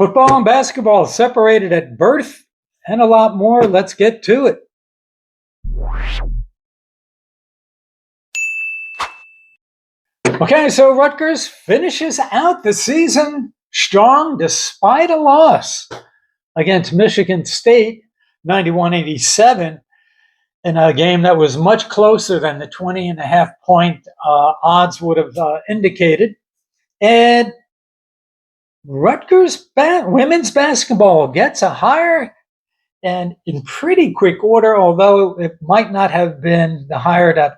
Football and basketball separated at birth and a lot more. Let's get to it. Okay, so Rutgers finishes out the season strong despite a loss against Michigan State, 91-87, in a game that was much closer than the 20.5-point odds would have indicated. And Rutgers women's basketball gets a hire, and in pretty quick order, although it might not have been the hire that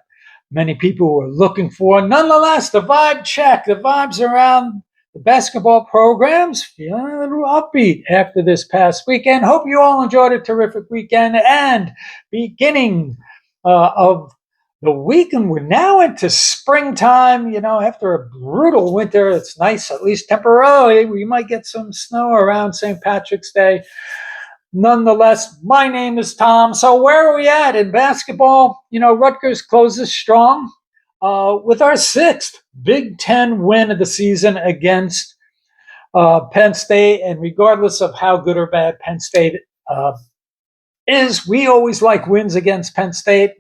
many people were looking for. Nonetheless, the vibe check, the vibes around the basketball programs, feeling a little upbeat after this past weekend. Hope you all enjoyed a terrific weekend and beginning of the weekend. We're now into springtime. You know, after a brutal winter, it's nice, at least temporarily. We might get some snow around St. Patrick's Day. Nonetheless, my name is Tom. So where are we at in basketball? You know, Rutgers closes strong with our sixth Big Ten win of the season against Penn State. And regardless of how good or bad Penn State is, we always like wins against Penn State.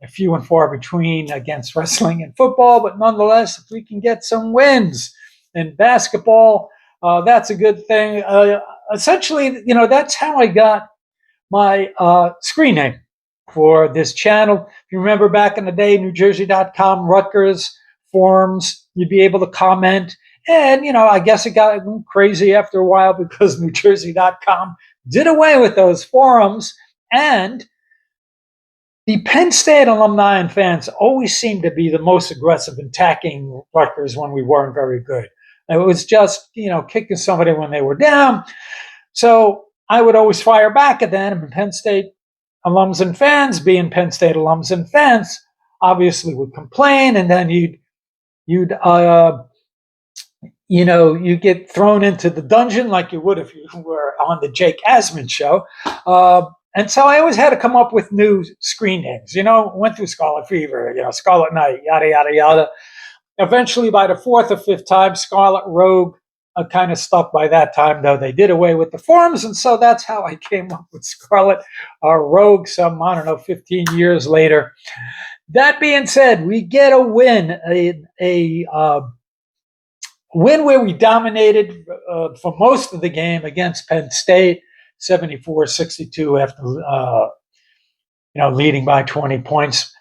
A few and far between against wrestling and football. But nonetheless, if we can get some wins in basketball, that's a good thing. Essentially, you know, that's how I got my screen name for this channel. If you remember back in the day, NewJersey.com, Rutgers forums, you'd be able to comment. And, you know, I guess it got crazy after a while because NewJersey.com did away with those forums. And the Penn State alumni and fans always seemed to be the most aggressive in attacking Rutgers when we weren't very good. It was just, you know, kicking somebody when they were down. So I would always fire back at them. And Penn State alums and fans, being Penn State alums and fans, obviously would complain. And then you'd get thrown into the dungeon like you would if you were on the Jake Asman show. And so I always had to come up with new screen names. You know, went through Scarlet Fever, you know, Scarlet Knight, yada, yada, yada. Eventually, by the fourth or fifth time, Scarlet Rogue kind of stuck by that time, though they did away with the forums. And so that's how I came up with Scarlet Rogue some, 15 years later. That being said, we get a win, a win where we dominated for most of the game against Penn State, 74-62 after, leading by 20 points.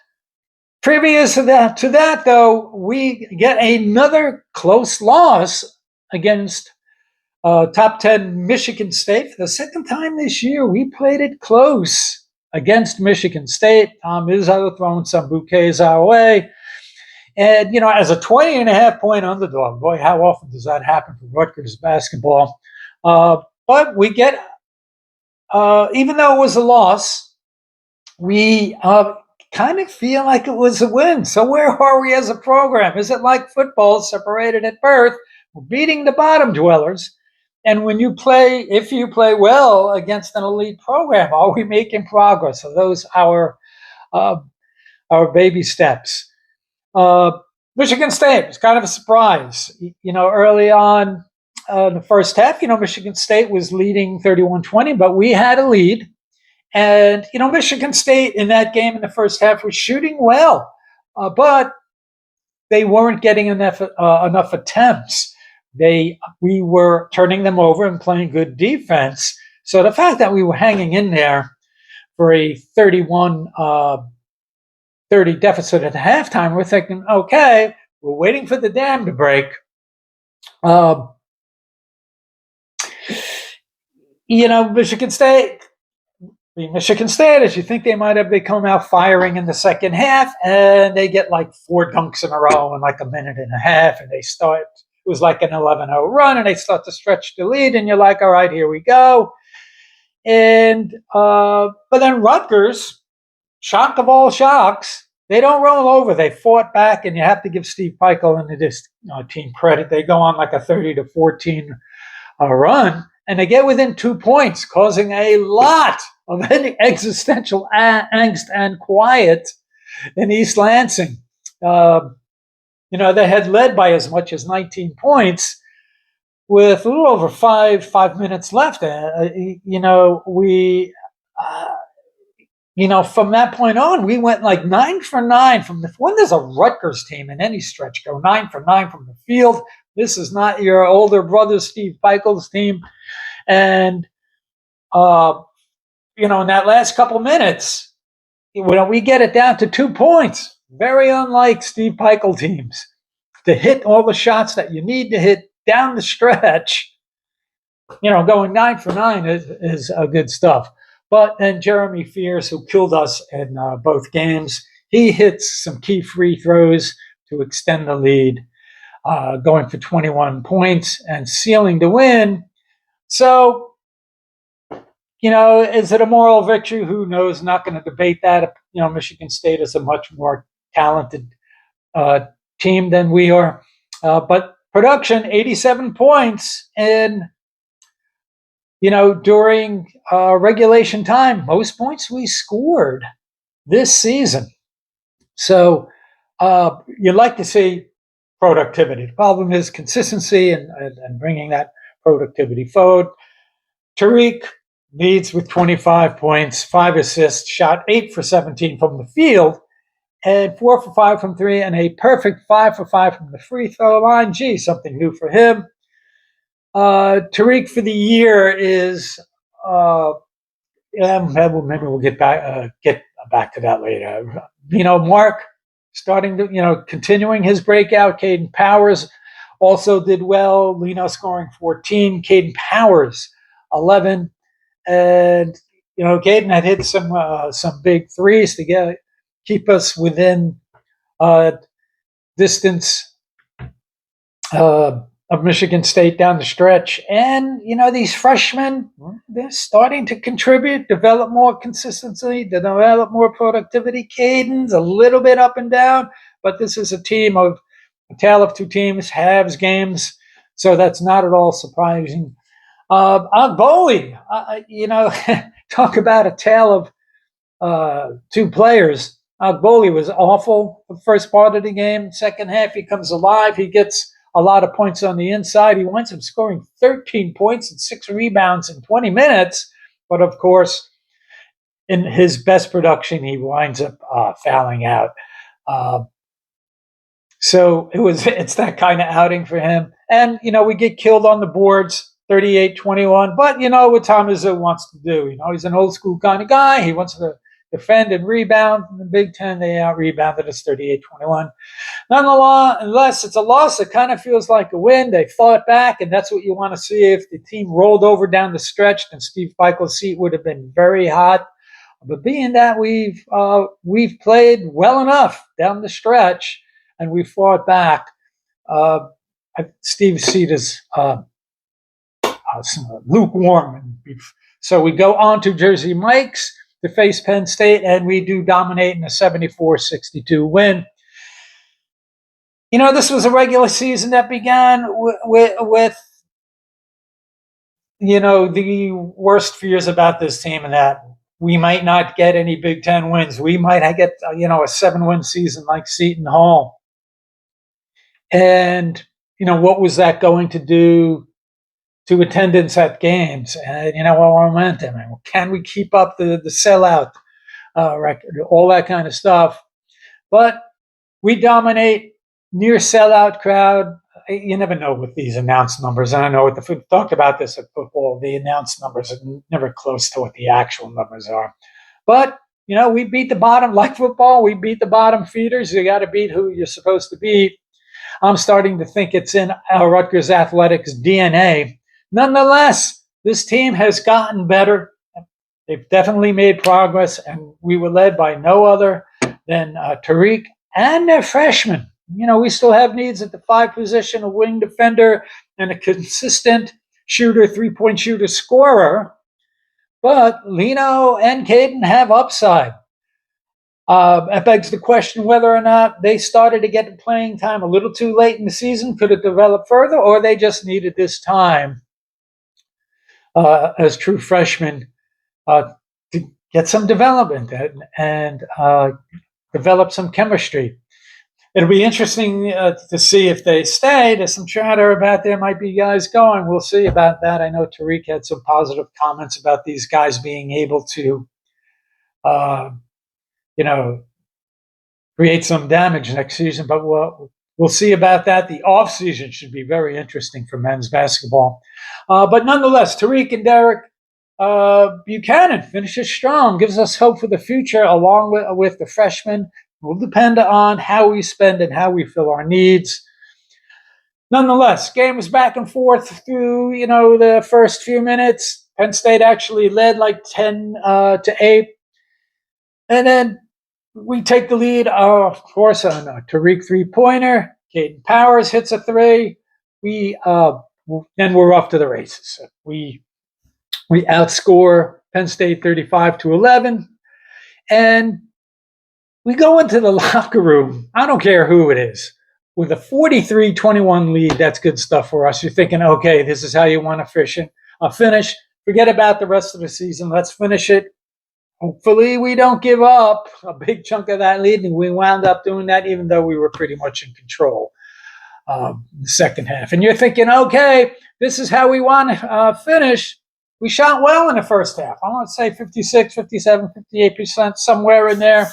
Previous to that, though, we get another close loss against top 10 Michigan State. For the second time this year, we played it close against Michigan State. Tom Izzo throwing some bouquets our way. And, you know, as a 20.5-point underdog, boy, how often does that happen for Rutgers basketball? But we get, even though it was a loss, we kind of feel like it was a win. So where are we as a program? Is it like football separated at birth? We're beating the bottom dwellers. And if you play well against an elite program, are we making progress? Are those our baby steps? Michigan State was kind of a surprise. You know, early on in the first half, Michigan State was leading 31-20, but we had a lead. And, Michigan State in that game in the first half was shooting well, but they weren't getting enough attempts. We were turning them over and playing good defense. So the fact that we were hanging in there for a 31-30 deficit at the halftime, we're thinking, okay, we're waiting for the dam to break. Michigan State, as you think they come out firing in the second half, and they get like 4 dunks in a row in like a minute and a half, and it was like an 11-0 run, and they start to stretch the lead, and you're like, all right, here we go. And but then Rutgers, shock of all shocks, they don't roll over. They fought back, and you have to give Steve Pikiell and this team credit. They go on like a 30-14 run, and they get within 2 points, causing a lot of existential angst and quiet in East Lansing. They had led by as much as 19 points, with a little over five minutes left, from that point on, we went like 9 for 9 from the. When does a Rutgers team in any stretch go 9 for 9 from the field? This is not your older brother Steve Pikiell's team, and in that last couple minutes, when we get it down to 2 points, very unlike Steve Pikiell teams, to hit all the shots that you need to hit down the stretch. Going 9 for 9 is good stuff. But then Jeremy Fears, who killed us in both games, he hits some key free throws to extend the lead, going for 21 points and sealing the win. So, is it a moral victory? Who knows? Not going to debate that. Michigan State is a much more talented team than we are. But production, 87 points in during regulation time, most points we scored this season. So you'd like to see productivity. The problem is consistency and bringing that productivity forward. Tariq leads with 25 points, 5 assists, shot 8 for 17 from the field, and 4 for 5 from 3, and a perfect 5 for 5 from the free throw line. Gee, something new for him. Tariq for the year is, maybe we'll get back to that later. Mark starting to, continuing his breakout. Caden Powers also did well. Lino scoring 14, Caden Powers 11, and Caden had hit some big threes to keep us within distance of Michigan State down the stretch. And, these freshmen, they're starting to contribute, develop more consistency, develop more productivity. Caden's a little bit up and down, but this is a tale of two teams, halves games, so that's not at all surprising. Agboli, talk about a tale of two players. Agboli was awful the first part of the game. Second half, he comes alive. He gets a lot of points on the inside. He winds up scoring 13 points and 6 rebounds in 20 minutes. But of course, in his best production, he winds up fouling out. So it's that kind of outing for him. And, we get killed on the boards, 38-21. But, what Tom Izzo wants to do. He's an old school kind of guy. He wants to defend and rebound. In the Big Ten, they out-rebounded us 38-21. Nonetheless, it's a loss. It kind of feels like a win. They fought back, and that's what you want to see. If the team rolled over down the stretch, then Steve Pikiell's seat would have been very hot. But being that we've played well enough down the stretch and we fought back, Steve's seat is lukewarm. So we go on to Jersey Mike's to face Penn State, and we do dominate in a 74-62 win. This was a regular season that began with the worst fears about this team, and that we might not get any Big Ten wins. We might get, a 7-win season like Seton Hall. And, what was that going to do to attendance at games and, momentum? And can we keep up the sellout record, all that kind of stuff? But we dominate. Near sellout crowd. You never know with these announced numbers. And I know we talked about this at football. The announced numbers are never close to what the actual numbers are. But, we beat the bottom, like football. We beat the bottom feeders. You got to beat who you're supposed to beat. I'm starting to think it's in our Rutgers athletics DNA. Nonetheless, this team has gotten better. They've definitely made progress, and we were led by no other than Tariq and their freshmen. We still have needs at the 5 position, a wing defender and a consistent shooter, 3-point shooter, scorer. But Lino and Caden have upside. That begs the question whether or not they started to get the playing time a little too late in the season. Could it develop further, or they just needed this time as true freshmen to get some development and develop some chemistry. It'll be interesting to see if they stay. There's some chatter about there might be guys going. We'll see about that. I know Tariq had some positive comments about these guys being able to, uh, you know, create some damage next season. But we'll see about that. The off season should be very interesting for men's basketball. But nonetheless, Tariq and Derek Buchanan finishes strong, gives us hope for the future, along with the freshmen. Will depend on how we spend and how we fill our needs. Nonetheless, game was back and forth through, the first few minutes. Penn State actually led like 10-8. And then we take the lead, of course, on a Tariq three-pointer. Caden Powers hits a three. Then we're off to the races. We outscore Penn State 35-11. And we go into the locker room, I don't care who it is, with a 43-21 lead. That's good stuff for us. You're thinking, okay, this is how you want to finish. Forget about the rest of the season. Let's finish it. Hopefully we don't give up a big chunk of that lead, and we wound up doing that even though we were pretty much in control the second half. And you're thinking, okay, this is how we want to finish. We shot well in the first half. I want to say 56, 57, 58%, somewhere in there.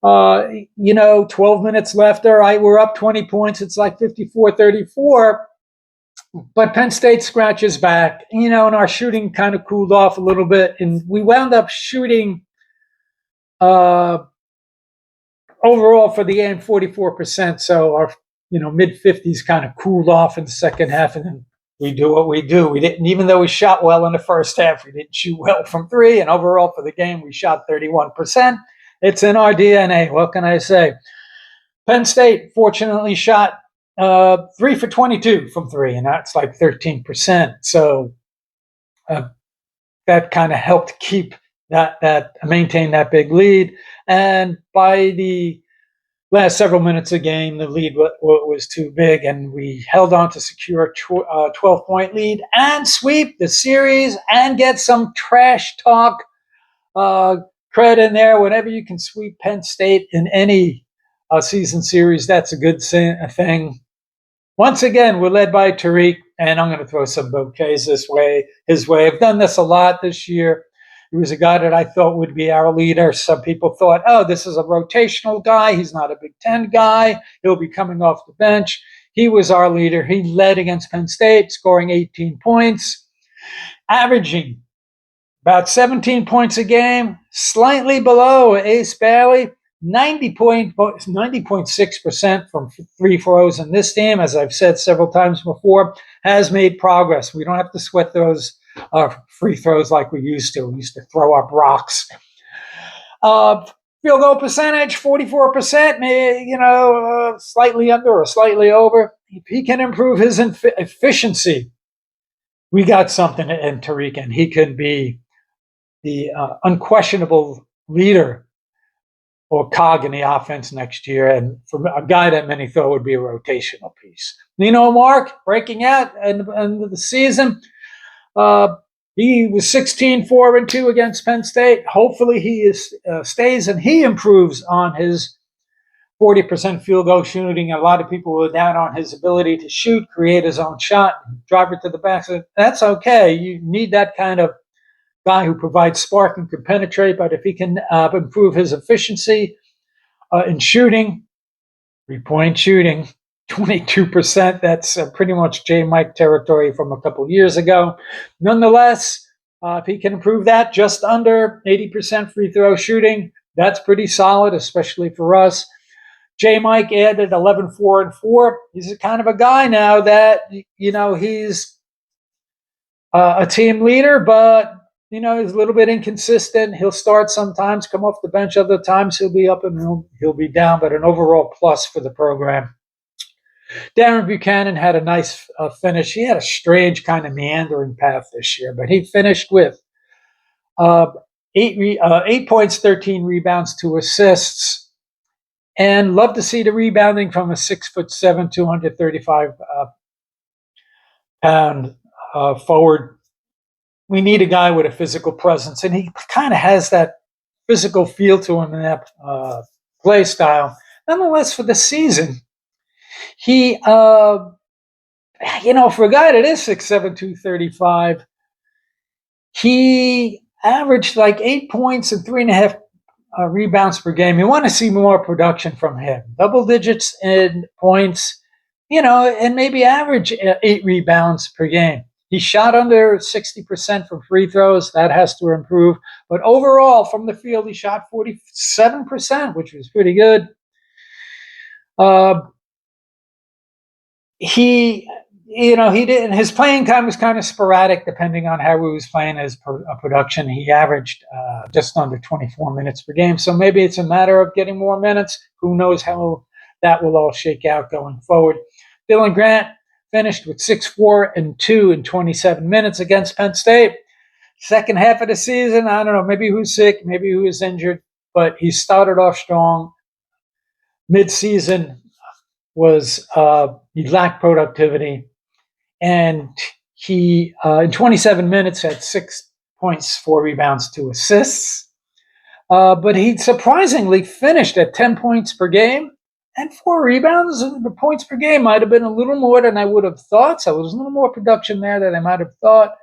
12 minutes left. All right, we're up 20 points. It's like 54-34. But Penn State scratches back, and our shooting kind of cooled off a little bit. And we wound up shooting overall for the game 44%. So our, mid-50s kind of cooled off in the second half. And then we do what we do. We didn't, even though we shot well in the first half, we didn't shoot well from three. And overall for the game, we shot 31%. It's in our DNA. What can I say? Penn State fortunately shot 3 for 22 from three, and that's like 13%. So that kind of helped keep maintain that big lead. And by the last several minutes of the game, the lead was too big, and we held on to secure a 12-point lead and sweep the series and get some trash talk credit in there. Whenever you can sweep Penn State in any season series, that's a good thing. Once again, we're led by Tariq, and I'm going to throw some bouquets his way. I've done this a lot this year. He was a guy that I thought would be our leader. Some people thought, oh, this is a rotational guy. He's not a Big Ten guy. He'll be coming off the bench. He was our leader. He led against Penn State, scoring 18 points, averaging about 17 points a game, slightly below Ace Bailey, 90.6% from free throws. And this team, as I've said several times before, has made progress. We don't have to sweat those free throws like we used to. We used to throw up rocks. Field goal percentage, 44%, slightly under or slightly over. If he can improve his efficiency, we got something in Tariq, and he can be the unquestionable leader or cog in the offense next year, and for a guy that many thought would be a rotational piece. Mark, breaking out at the end of the season, he was 16-4-2 against Penn State. Hopefully he stays and he improves on his 40% field goal shooting. A lot of people were down on his ability to shoot, create his own shot, drive it to the basket. That's okay. You need that kind of guy who provides spark and can penetrate, but if he can improve his efficiency in shooting, three-point shooting, 22%, that's pretty much J. Mike territory from a couple years ago. Nonetheless, if he can improve that just under 80% free throw shooting, that's pretty solid, especially for us. J. Mike added 11-4-4. He's a kind of a guy now that, he's a team leader, but he's a little bit inconsistent. He'll start sometimes, come off the bench other times. He'll be up and he'll be down, but an overall plus for the program. Darren Buchanan had a nice finish. He had a strange kind of meandering path this year, but he finished with 8 points, 13 rebounds, 2 assists. And love to see the rebounding from a 6'7", 235-pound forward. We need a guy with a physical presence, and he kind of has that physical feel to him in that play style. nonetheless, for the season, he, for a guy that is 6'7", 235, he averaged like 8 points and 3.5 rebounds per game. You want to see more production from him. Double digits in points, and maybe average 8 rebounds per game. He shot under 60% from free throws. That has to improve. But overall, from the field, he shot 47%, which was pretty good. He didn't. His playing time was kind of sporadic, depending on how he was playing his production. He averaged just under 24 minutes per game. So maybe it's a matter of getting more minutes. Who knows how that will all shake out going forward. Dylan Grant finished with 6-4 and 2 in 27 minutes against Penn State. Second half of the season, I don't know, maybe he was sick, maybe he was injured, but he started off strong. Mid-season he lacked productivity, and he, in 27 minutes, had 6 points, 4 rebounds, 2 assists. But he surprisingly finished at 10 points per game and 4 rebounds. The points per game might have been a little more than I would have thought. So there was a little more production there than I might have thought.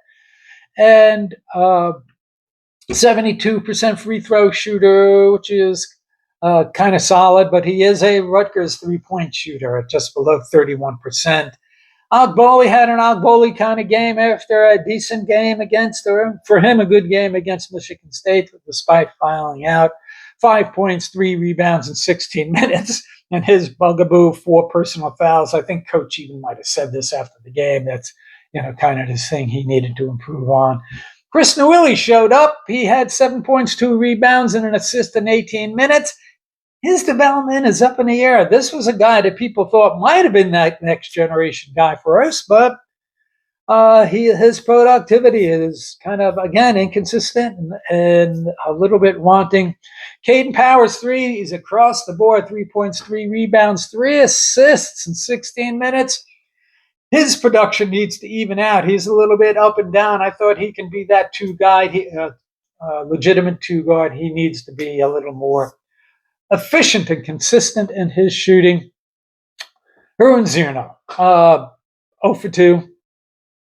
And 72% free throw shooter, which is kind of solid, but he is a Rutgers 3-point shooter at just below 31%. Ogboli had an Ogboli kind of game after a decent game for him, a good game against Michigan State, despite filing out. 5 points, 3 rebounds in 16 minutes, and his bugaboo, 4 personal fouls. I think Coach even might have said this after the game. That's, kind of his thing he needed to improve on. Chris Nowilli showed up. He had 7 points, 2 rebounds, and an assist in 18 minutes. His development is up in the air. This was a guy that people thought might have been that next generation guy for us, but his productivity is kind of, again, inconsistent and a little bit wanting. Caden Powers, 3. He's across the board, 3 points, 3 rebounds, 3 assists in 16 minutes. His production needs to even out. He's a little bit up and down. I thought he can be that 2 guy, legitimate 2 guard. He needs to be a little more efficient and consistent in his shooting. Herwin Zerno, 0 for 2.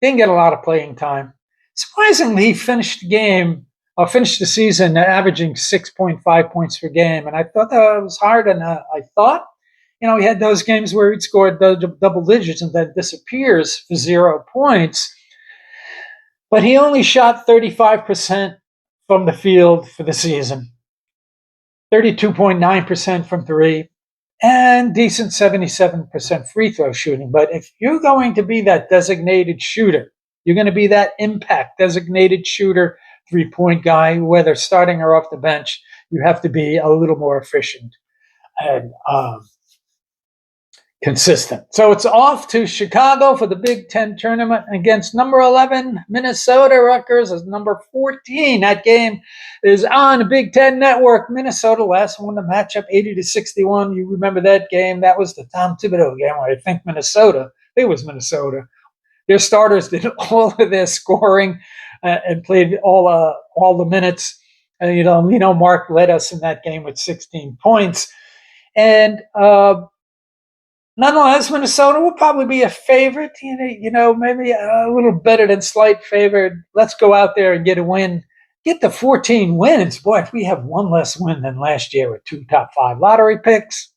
Didn't get a lot of playing time. Surprisingly, he finished the season averaging 6.5 points per game. And I thought that was higher than I thought. He had those games where he'd scored double digits and then disappears for 0 points. But he only shot 35% from the field for the season. 32.9% from 3, and decent 77% free throw shooting. But if you're going to be that designated shooter, you're going to be that impact designated shooter, 3-point guy, whether starting or off the bench, you have to be a little more efficient and consistent. So it's off to Chicago for the Big Ten tournament against number 11 Minnesota. Rutgers is number 14. That game is on the Big Ten Network. Minnesota last won the matchup 80-61. You remember that game? That was the Tom Thibodeau game where I think it was Minnesota. Their starters did all of their scoring and played all the minutes. Mark led us in that game with 16 points. And nonetheless, Minnesota will probably be a favorite, maybe a little better than slight favorite. Let's go out there and get a win. Get the 14 wins. Boy, if we have one less win than last year with 2 top 5 lottery picks,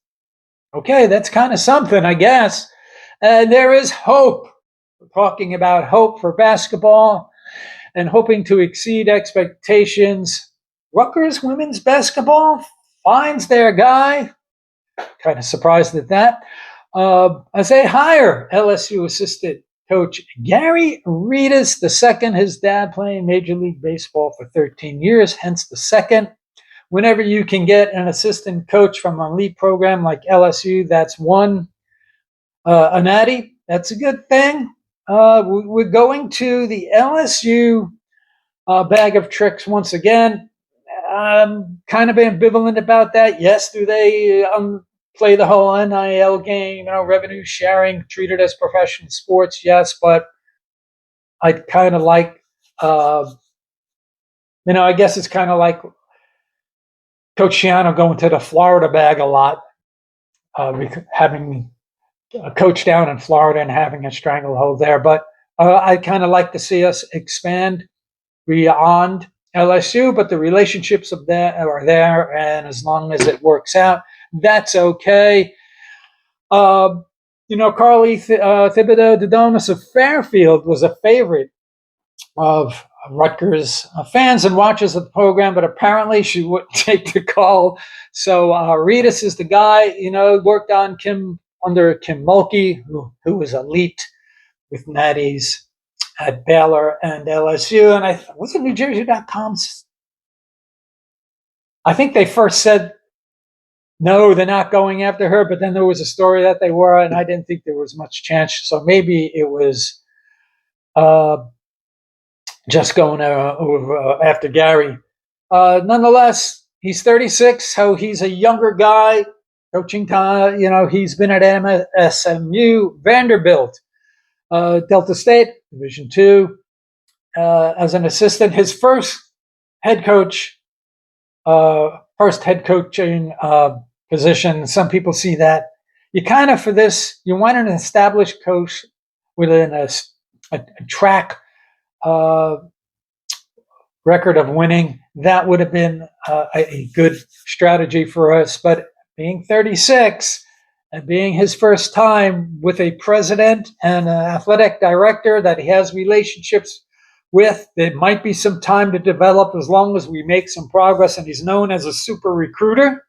okay, that's kind of something, I guess. There is hope. We're talking about hope for basketball and hoping to exceed expectations. Rutgers women's basketball finds their guy. Kind of surprised at that. As they hire LSU assistant coach Gary Reedus II, his dad playing Major League Baseball for 13 years, hence the second. Whenever you can get an assistant coach from an elite program like LSU, that's one. A natty, that's a good thing. We're going to the LSU bag of tricks once again. I'm kind of ambivalent about that. Yes, do they play the whole NIL game, revenue sharing, treated as professional sports? Yes, but I'd kind of like, I guess it's kind of like Coach Schiano going to the Florida bag a lot. having a coach down in Florida and having a stranglehold there. But I kind of like to see us expand beyond LSU, but the relationships of that are there, and as long as it works out, that's okay. Carly Thibodeau Dodonis of Fairfield was a favorite of Rutgers fans and watchers of the program, but apparently she wouldn't take the call. So Reedus is the guy, worked on under Kim Mulkey, who was elite with Natties at Baylor and LSU. And was it NewJersey.com? I think they first said, no, they're not going after her, but then there was a story that they were, and I didn't think there was much chance. So maybe it was just going after Gary. Nonetheless, he's 36, so he's a younger guy. Coaching time, he's been at SMU, Vanderbilt, Delta State, Division II, as an assistant. His first head coaching position. Some people see that. You kind of, for this, you want an established coach within a track record of winning. That would have been a good strategy for us. But being 36 and being his first time with a president and an athletic director that he has relationships with, there might be some time to develop as long as we make some progress. And he's known as a super recruiter.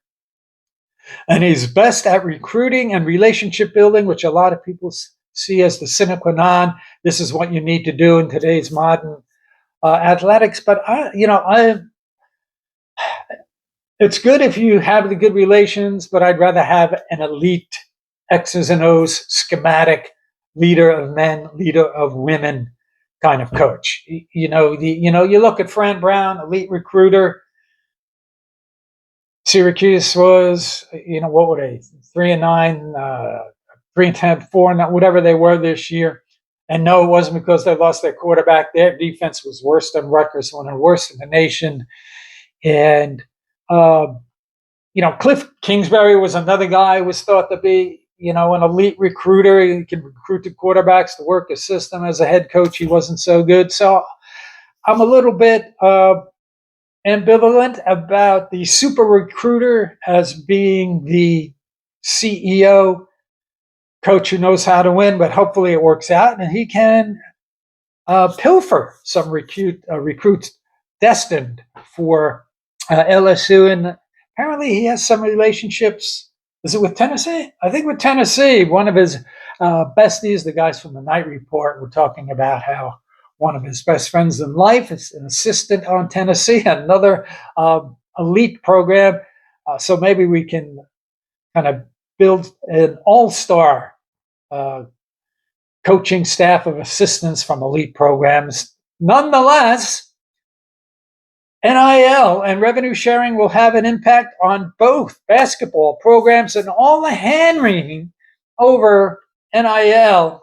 And he's best at recruiting and relationship building, which a lot of people see as the sine qua non. This is what you need to do in today's modern athletics. But it's good if you have the good relations, but I'd rather have an elite X's and O's schematic leader of men, leader of women kind of coach. You look at Fran Brown, elite recruiter. Syracuse was, what were they? 3-9, 3-10, 4, whatever they were this year. And no, it wasn't because they lost their quarterback. Their defense was worse than Rutgers, one of the worst in the nation. And Cliff Kingsbury was another guy who was thought to be, an elite recruiter. He can recruit the quarterbacks to work the system. As a head coach, he wasn't so good. So I'm a little bit ambivalent about the super recruiter as being the CEO coach who knows how to win, but hopefully it works out and he can pilfer some recruits destined for LSU. And apparently he has some relationships. Is it with Tennessee? I think with Tennessee. One of his besties, the guys from the Night Report, were talking about how one of his best friends in life is an assistant on Tennessee, another elite program. So maybe we can kind of build an all-star coaching staff of assistants from elite programs. Nonetheless, NIL and revenue sharing will have an impact on both basketball programs, and all the hand-wringing over NIL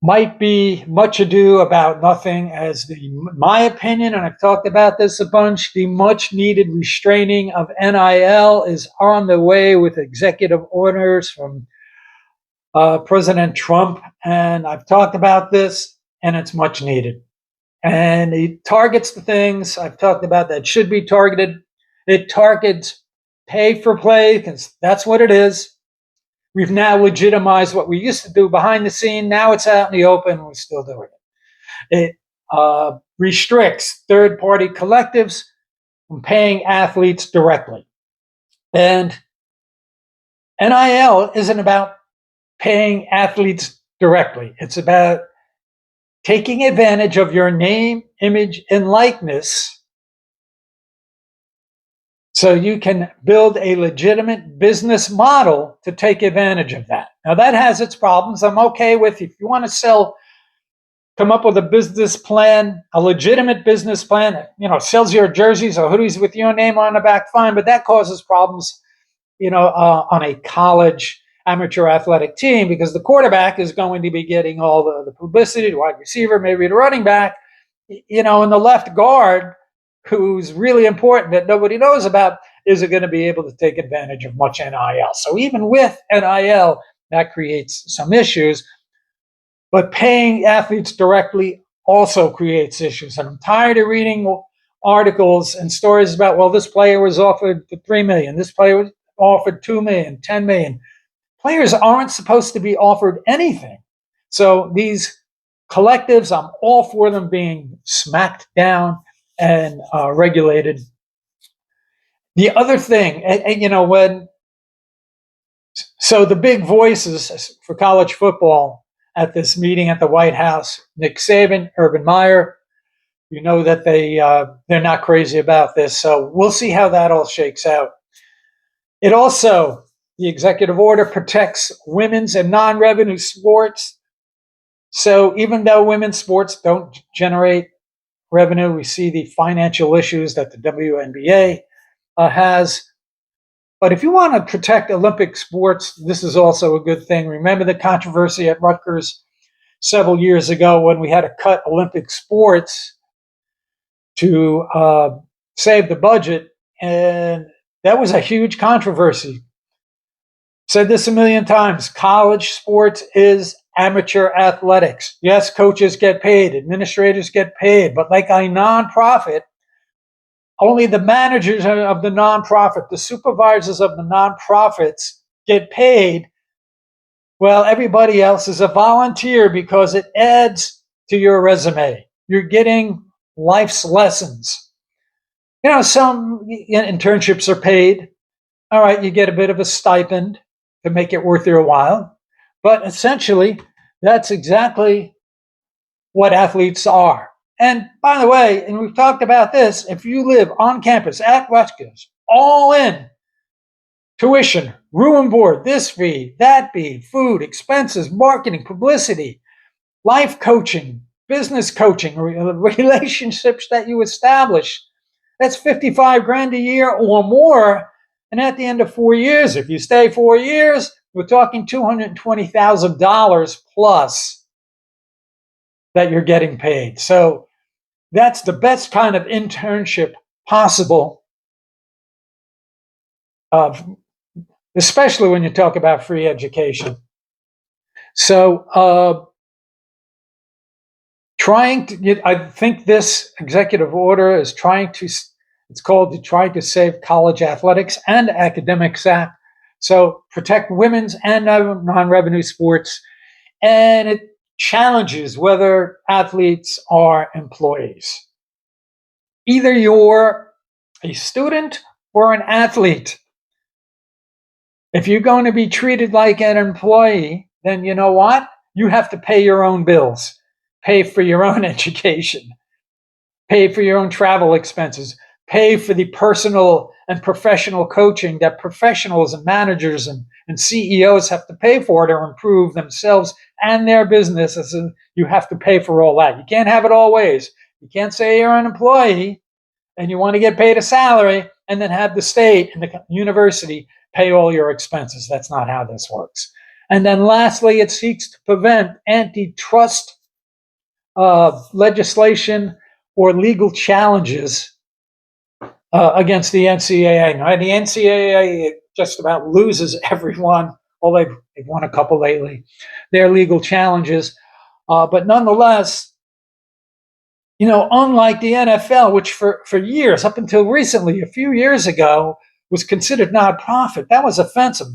might be much ado about nothing, as my opinion, and I've talked about this a bunch, the much needed restraining of NIL is on the way with executive orders from President Trump. And I've talked about this, and it's much needed. And it targets the things I've talked about that should be targeted. It targets pay for play, because that's what it is. We've now legitimized what we used to do behind the scene. Now it's out in the open. We're still doing it. It restricts third-party collectives from paying athletes directly. And NIL isn't about paying athletes directly. It's about taking advantage of your name, image, and likeness so you can build a legitimate business model to take advantage of that. Now, that has its problems. I'm okay with, if you want to come up with a business plan, a legitimate business plan, sells your jerseys or hoodies with your name on the back, fine, but that causes problems, on a college amateur athletic team, because the quarterback is going to be getting all the publicity, the wide receiver, maybe the running back, and the left guard who's really important that nobody knows about isn't going to be able to take advantage of much NIL. So even with NIL, that creates some issues. But paying athletes directly also creates issues. And I'm tired of reading articles and stories about, well, this player was offered $3 million, this player was offered $2 million, $10 million. Players aren't supposed to be offered anything. So these collectives, I'm all for them being smacked down and regulated. The other thing, so the big voices for college football at this meeting at the White House, Nick Saban, Urban Meyer, you know that they're not crazy about this. So we'll see how that all shakes out. It also, the executive order protects women's and non-revenue sports. So even though women's sports don't generate revenue, we see the financial issues that the WNBA has. But if you want to protect Olympic sports, this is also a good thing. Remember the controversy at Rutgers several years ago when we had to cut Olympic sports to save the budget, and that was a huge controversy. Said this a million times. College sports is amateur athletics. Yes, coaches get paid, administrators get paid, but like a nonprofit, only the managers of the nonprofit, the supervisors of the nonprofits get paid. Well, everybody else is a volunteer because it adds to your resume. You're getting life's lessons. Some internships are paid. All right, you get a bit of a stipend to make it worth your while. But essentially, that's exactly what athletes are. And by the way, and we've talked about this, if you live on campus at Rutgers, all in, tuition, room and board, this fee, that fee, food, expenses, marketing, publicity, life coaching, business coaching, relationships that you establish, that's 55 grand a year or more. And at the end of 4 years, if you stay 4 years, we're talking $220,000 plus that you're getting paid. So that's the best kind of internship possible, especially when you talk about free education. So I think this executive order is trying to save college athletics and academics act. So protect women's and non-revenue sports. And it challenges whether athletes are employees. Either you're a student or an athlete. If you're going to be treated like an employee, then you know what? You have to pay your own bills, pay for your own education, pay for your own travel expenses, pay for the personal and professional coaching that professionals and managers and CEOs have to pay for to improve themselves and their businesses. You have to pay for all that. You can't have it all ways. You can't say you're an employee and you want to get paid a salary and then have the state and the university pay all your expenses. That's not how this works. And then lastly, it seeks to prevent antitrust legislation or legal challenges against the NCAA. Now, the NCAA just about loses everyone. Well, they've won a couple lately. Their legal challenges. But nonetheless, unlike the NFL, which for years, up until recently, a few years ago, was considered nonprofit. That was offensive.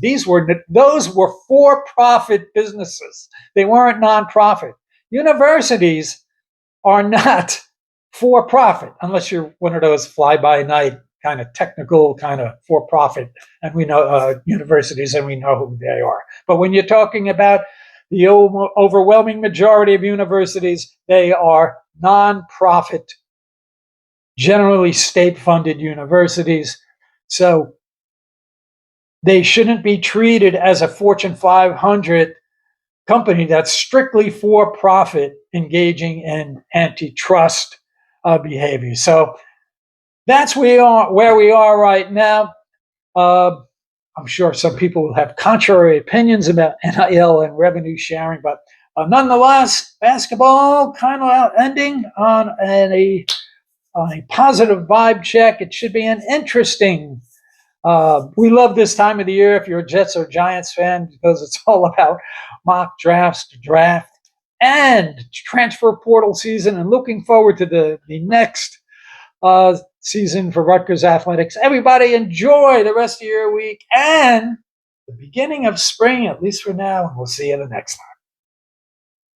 Those were for-profit businesses. They weren't nonprofit. Universities are not for-profit, unless you're one of those fly-by-night kind of technical kind of for-profit, and we know universities, and we know who they are. But when you're talking about the overwhelming majority of universities, they are nonprofit, generally state-funded universities. So they shouldn't be treated as a Fortune 500 company that's strictly for-profit, engaging in antitrust behavior. So that's where we are right now. I'm sure some people will have contrary opinions about NIL and revenue sharing, but nonetheless, basketball kind of ending on a on a positive vibe check. It should be an interesting. We love this time of the year if you're a Jets or Giants fan because it's all about mock drafts, draft, and transfer portal season, and looking forward to the next season for Rutgers athletics. Everybody enjoy the rest of your week and the beginning of spring, at least for now, and we'll see you the next time.